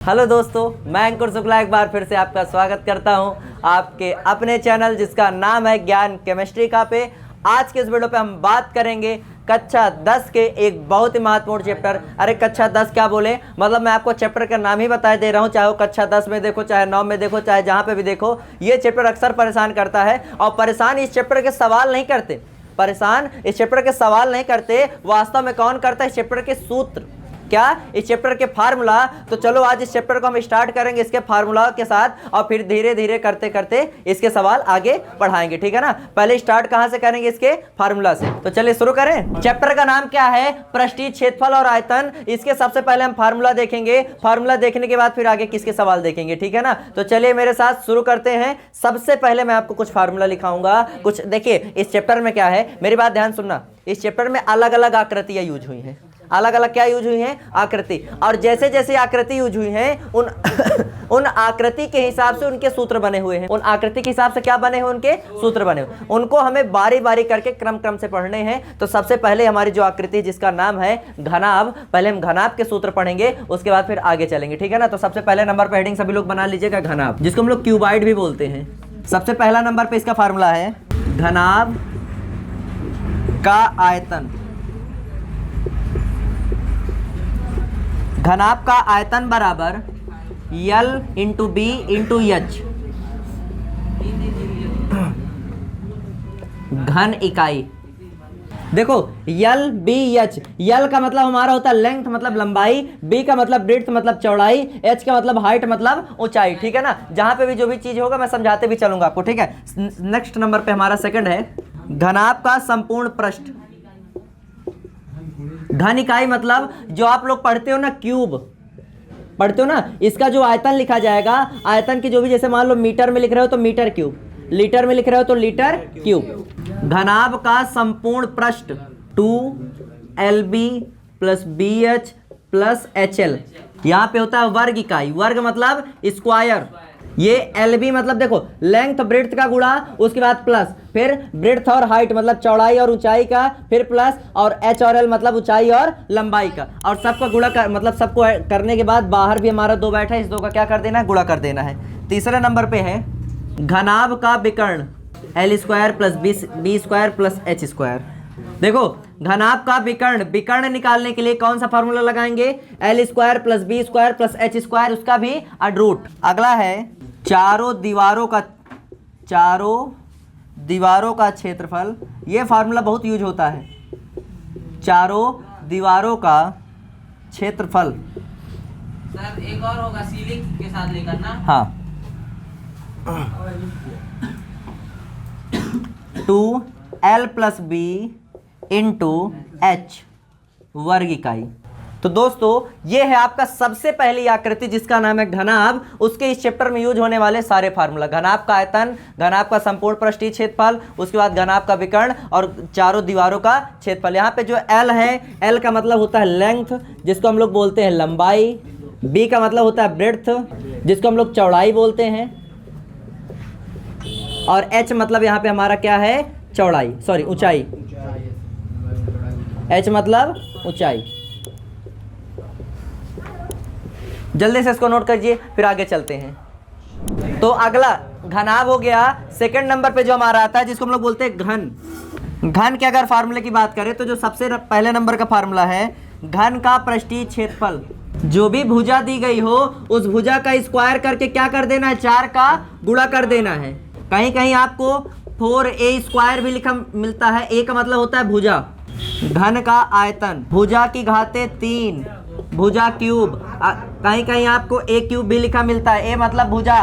Hello दोस्तों, मैं अंकुर शुक्ला एक बार फिर से आपका स्वागत करता हूं आपके अपने चैनल जिसका नाम है ज्ञान केमिस्ट्री का पे। आज के इस वीडियो पे हम बात करेंगे कक्षा 10 के एक बहुत ही महत्वपूर्ण चैप्टर। अरे कक्षा 10 क्या बोले, मतलब मैं आपको चैप्टर का नाम ही बता दे रहा हूं। चाहे वो कक्षा 10 में देखो, चाहे 9 में देखो, चाहे जहां पे भी देखो, ये चैप्टर अक्सर परेशान करता है। और परेशान इस चैप्टर के सवाल नहीं करते, परेशान इस चैप्टर के सवाल नहीं करते, वास्तव में कौन करता है इस चैप्टर के सूत्र, क्या इस चैप्टर के फार्मूला। तो चलो आज इस चैप्टर को हम स्टार्ट करेंगे इसके फार्मूला के साथ, और फिर धीरे धीरे करते करते इसके सवाल आगे बढ़ाएंगे, ठीक है ना। पहले स्टार्ट कहां से करेंगे, इसके फार्मूला से। तो चलिए शुरू करें। चैप्टर का नाम क्या है, पृष्ठीय क्षेत्रफल और आयतन। इसके सबसे पहले हम फार्मूला देखेंगे, फार्मूला देखने के बाद फिर आगे किसके सवाल देखेंगे, ठीक है ना। तो चलिए मेरे साथ शुरू करते हैं। सबसे पहले मैं आपको कुछ फार्मूला लिखाऊंगा। कुछ देखिए इस चैप्टर में क्या है, मेरी बात ध्यान सुनना। इस चैप्टर में अलग अलग आकृतियां यूज हुई हैं, अलग अलग क्या यूज हुई हैं, आकृति। और जैसे जैसे आकृति यूज हुई हैं उन उन आकृति के हिसाब से उनके सूत्र बने हुए हैं। उन आकृति के हिसाब से क्या बने हुए, उनके सूत्र बने हुए। उनको हमें बारी बारी करके क्रम क्रम से पढ़ने हैं। तो सबसे पहले हमारी जो आकृति जिसका नाम है घनाभ, पहले हम घनाभ के सूत्र पढ़ेंगे, उसके बाद फिर आगे चलेंगे, ठीक है ना। तो सबसे पहले नंबर पर हेडिंग सभी लोग बना लीजिएगा घनाभ, जिसको हम लोग क्यूबाइड भी बोलते हैं। सबसे पहला नंबर पे इसका फार्मूला है घनाभ का आयतन। घनाभ का आयतन बराबर L into B into H, घन इकाई। देखो L B H, L का मतलब हमारा होता है लेंथ मतलब लंबाई, B का मतलब ब्रेड्थ मतलब चौड़ाई, H का मतलब हाइट मतलब ऊंचाई, ठीक है ना। जहां पे भी जो भी चीज होगा मैं समझाते भी चलूंगा आपको, ठीक है। नेक्स्ट नंबर पे हमारा सेकंड है घनाभ का संपूर्ण पृष्ठ। घन इकाई मतलब जो आप लोग पढ़ते हो ना, क्यूब पढ़ते हो ना, इसका जो आयतन लिखा जाएगा, आयतन की जो भी, जैसे मान लो मीटर में लिख रहे हो तो मीटर क्यूब, लीटर में लिख रहे हो तो लीटर क्यूब। घनाभ का संपूर्ण पृष्ठ 2LB plus BH plus HL। यहाँ पे होता है वर्ग इकाई, वर्ग मतलब स्क्वायर। ये LB मतलब देखो लेंथ ब्रेड्थ का गुणा, उसके बाद प्लस, फिर ब्रेड्थ और हाइट मतलब चौड़ाई और ऊंचाई का, फिर प्लस, और H और L मतलब ऊंचाई और लंबाई का, और सबका गुणा कर, मतलब सबको करने के बाद बाहर भी हमारा 2 बैठा है, इस 2 का क्या कर देना है, गुणा कर देना है। तीसरे नंबर पे है घनाभ का विकर्ण L square plus B square plus H square. देखो घनाभ का विकर्ण, विकर्ण निकालने के लिए कौन सा फॉर्मूला लगाएंगे, L square plus B square plus H square, उसका भी अंडर। अगला है चारों दीवारों का क्षेत्रफल। ये फार्मूला बहुत यूज होता है, चारों दीवारों का क्षेत्रफल। सर एक और होगा सीलिंग के साथ लेकर ना। हाँ 2L plus B into H वर्ग इकाई। तो दोस्तों ये है आपका सबसे पहली आकृति जिसका नाम है घनाभ। उसके इस चैप्टर में यूज होने वाले सारे फार्मूला, घनाभ का आयतन, घनाभ का संपूर्ण पृष्ठीय क्षेत्रफल, उसके बाद घनाभ का विकर्ण और चारों दीवारों का क्षेत्रफल। यहाँ पे जो L है, L का मतलब होता है लेंथ, जिसको हम लोग बोलते हैं लंबाई। B का मतलब होता है ब्रेड्थ, जिसको हम लोग चौड़ाई बोलते हैं। और H मतलब यहाँ पे हमारा क्या है, चौड़ाई, सॉरी ऊंचाई। H मतलब ऊंचाई। जल्दी से इसको नोट कीजिए, फिर आगे चलते हैं। तो अगला घनाभ हो गया। सेकंड नंबर पे जो हमारा आता है जिसको हम लोग बोलते हैं घन। घन के अगर फार्मूले की बात करें तो जो सबसे पहले नंबर का फार्मूला है घन का पृष्ठीय क्षेत्रफल। जो भी भुजा दी गई हो उस भुजा का स्क्वायर करके क्या कर देना है, 4 का गुणा कर देना है। कहीं कहीं आपको 4A स्क्वायर भी लिखा मिलता है। A का मतलब होता है भुजा। घन का आयतन, भुजा की घाते 3, भुजा क्यूब, कहीं कहीं आपको A क्यूब भी लिखा मिलता है, A मतलब भुजा।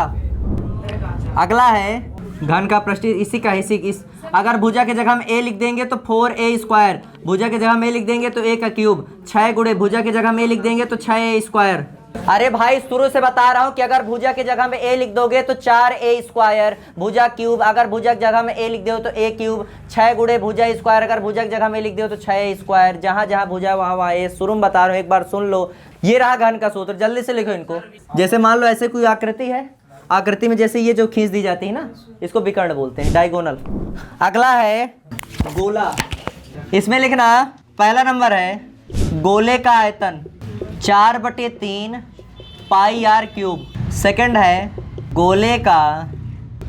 अगला है घन का पृष्ठीय, इस अगर भुजा के जगह हम A लिख देंगे तो 4A स्क्वायर, भुजा के जगह हम A लिख देंगे तो A का क्यूब, 6 गुणे भुजा के जगह हम A लिख देंगे तो 6A स्क्वायर। अरे भाई शुरू से बता रहा हूं कि अगर भुजा के जगह में A लिख दोगे तो 4A स्क्वायर, भुजा क्यूब, अगर भुजा की जगह में A लिख दो तो A क्यूब, 6 गुणे भुजा स्क्वायर, अगर भुजा की जगह में लिख दो तो 6A स्क्वायर। जहां जहां भुजा वहां A। शुरू में बता रहा हूं, एक बार सुन लो। ये रहा घन का सूत्र, जल्दी से लिखो इनको। जैसे मान लो ऐसे कोई आकृति है, आकृति में जैसे ये जो खींच दी जाती है ना, इसको विकर्ण बोलते हैं, डायगोनल। अगला है गोला। इसमें लिखना पहला नंबर है गोले का आयतन 4/3 पाई आर क्यूब। सेकंड है गोले का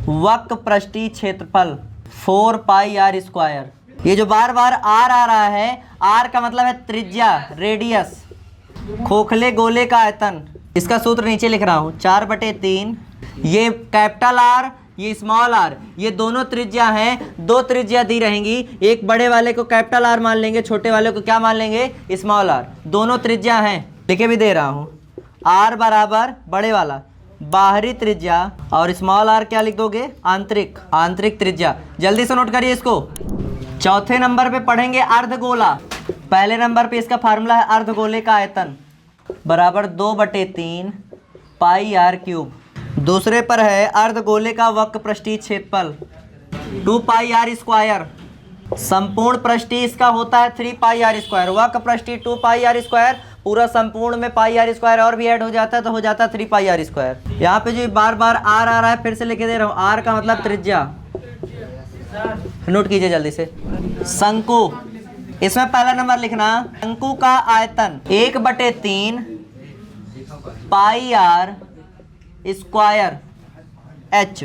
वक्र पृष्ठीय क्षेत्रफल 4 पाई आर स्क्वायर। ये जो बार बार आर आ रहा है, आर का मतलब है त्रिज्या, रेडियस। खोखले गोले का आयतन, इसका सूत्र नीचे लिख रहा हूँ, 4/3। ये कैपिटल आर, ये स्मॉल आर, ये दोनों त्रिज्या हैं। दो त्रिज्या दी रहेंगी, एक बड़े वाले को कैपिटल आर मान लेंगे, छोटे वाले को क्या मान लेंगे, स्मॉल आर। दोनों त्रिज्या हैं, लिखे भी दे रहा हूँ। आर बराबर बड़े वाला बाहरी त्रिज्या और स्मॉल आर क्या लिख दोगे, आंतरिक त्रिज्या। जल्दी से नोट करिए इसको। चौथे नंबर पे पढ़ेंगे अर्धगोला। पहले नंबर पे इसका फार्मूला है अर्धगोले का आयतन बराबर 2/3 पाई आर क्यूब। दूसरे पर है अर्धगोले का वक्र पृष्ठीय क्षेत्रफल 2 पाई आर स्क्वायर। संपूर्ण पृष्ठीय इसका होता है 3 पाई आर स्क्वायर। वक्र पृष्ठीय 2 पाई आर स्क्वायर, पूरा संपूर्ण में पाई आर स्क्वायर और भी ऐड हो जाता है तो हो जाता है 3 पाई आर स्क्वायर। यहाँ पे जो बार बार आर आ रहा है, फिर से लिखे दे रहा हूँ, आर का मतलब त्रिज्या। नोट कीजिए जल्दी से। शंकु, इसमें पहला नंबर लिखना, शंकु का आयतन 1/3 पाई आर स्क्वायर एच।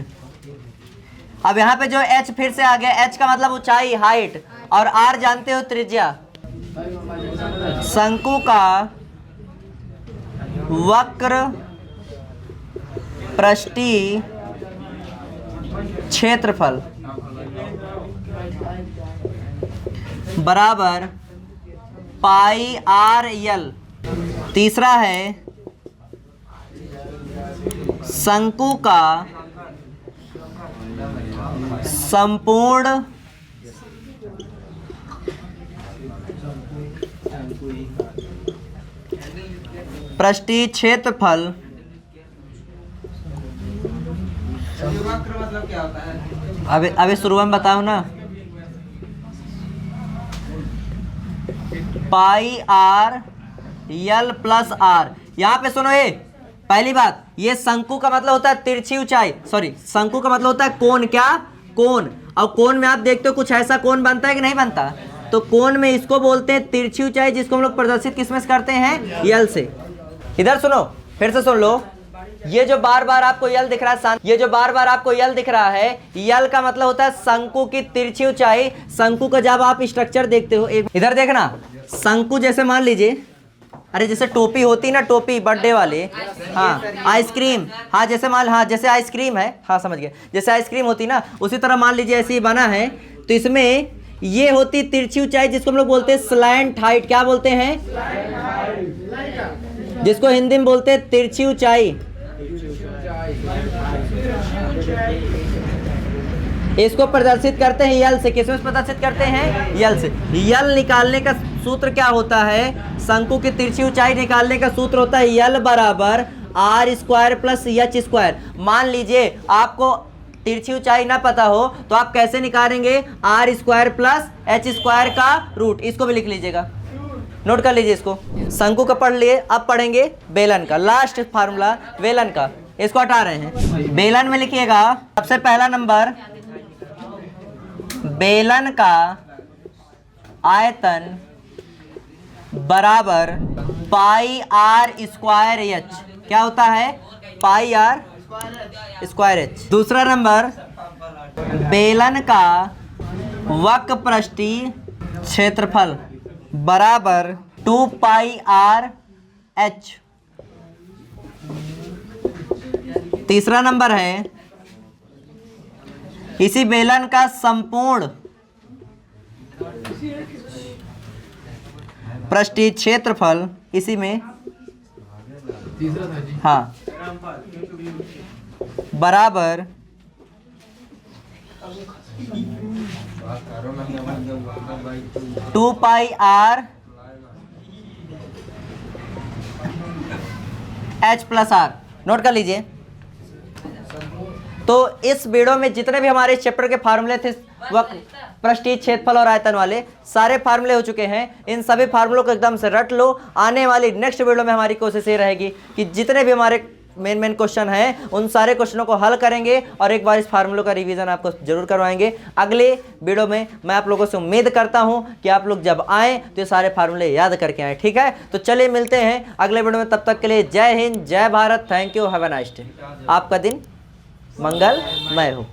अब यहाँ पे जो एच फिर से आ गया, एच का मतलब ऊंचाई, हाइट, और आर जानते हो त्रिज्या। शंकु का वक्र पृष्ठीय क्षेत्रफल बराबर पाई आर यल। तीसरा है शंकु का संपूर्ण पृष्ठीय क्षेत्रफल मतलब क्या होता है? अभी शुरू में बताओ ना, पाई आर यल प्लस आर। यहाँ पे सुनो, ये पहली बात, ये शंकु का मतलब होता है तिरछी ऊंचाई, सॉरी, शंकु का मतलब होता है कोण। क्या कोण? और कोण में आप देखते हो कुछ ऐसा कोण बनता है कि नहीं बनता, तो कोण में इसको बोलते हैं तिरछी ऊंचाई, जिसको हम लोग प्रदर्शित किसमें से करते हैं, यल से। इधर सुनो, फिर से सुन लो, ये जो बार बार आपको यल दिख रहा है, ये जो बार बार आपको यल दिख रहा है, यल का मतलब होता है शंकु की तिरछी ऊंचाई। शंकु का जब आप स्ट्रक्चर देखते हो, एक इधर देखना, शंकु जैसे मान लीजिए, अरे जैसे टोपी होती ना, टोपी बर्थडे वाले, हाँ, आइसक्रीम, हाँ जैसे मान, हाँ जैसे आइसक्रीम है, हाँ समझ गए, जैसे आइसक्रीम होती ना, उसी तरह मान लीजिए ऐसे ही बना है, तो इसमें ये होती तिरछी ऊंचाई, जिसको हम लोग बोलते हैं स्लैंट हाइट। क्या बोलते हैं, जिसको हिंदी में बोलते हैं तिरछी ऊंचाई। इसको प्रदर्शित करते हैं यल से। किसमें प्रदर्शित करते हैं, यल से। यल निकालने का सूत्र क्या होता है, शंकु की तिरछी ऊंचाई निकालने का सूत्र होता है यल बराबर R square plus H square. मान लीजिए आपको तिरछी ऊंचाई ना पता हो तो आप कैसे निकालेंगे, R square plus H square का रूट। इसको भी लिख लीजिएगा, नोट कर लीजिए इसको। शंकु का पढ़ लिए, अब पढ़ेंगे बेलन का, लास्ट फार्मूला बेलन का, इसको हटा रहे हैं। बेलन में लिखिएगा, सबसे पहला नंबर, बेलन का आयतन बराबर पाई आर स्क्वायर एच। क्या होता है, पाई आर स्क्वायर एच। दूसरा नंबर, बेलन का वक्र पृष्ठीय क्षेत्रफल बराबर 2 पाई आर एच। तीसरा नंबर है, इसी बेलन का संपूर्ण पृष्ठीय क्षेत्रफल, इसी में, हाँ, बराबर 2 pi r h plus r. Note कर लीजिए। तो इस वीडियो में जितने भी हमारे चैप्टर के फार्मूले थे, वक्र पृष्ठीय क्षेत्रफल और आयतन वाले, सारे फार्मूले हो चुके हैं। इन सभी फार्मूलों को एकदम से रट लो। आने वाली नेक्स्ट वीडियो में हमारी कोशिश ये रहेगी कि जितने भी हमारे मेन क्वेश्चन हैं उन सारे क्वेश्चनों को हल करेंगे और एक बार इस फार्मूलों का रिवीजन आपको जरूर करवाएंगे। अगले वीडियो में मैं आप लोगों से उम्मीद करता हूं कि आप लोग जब आएँ तो ये सारे फार्मूले याद करके आएँ, ठीक है। तो चलिए मिलते हैं अगले वीडियो में, तब तक के लिए जय हिंद, जय Bharat, thank you, have a nice day. आपका दिन मंगलमय हो।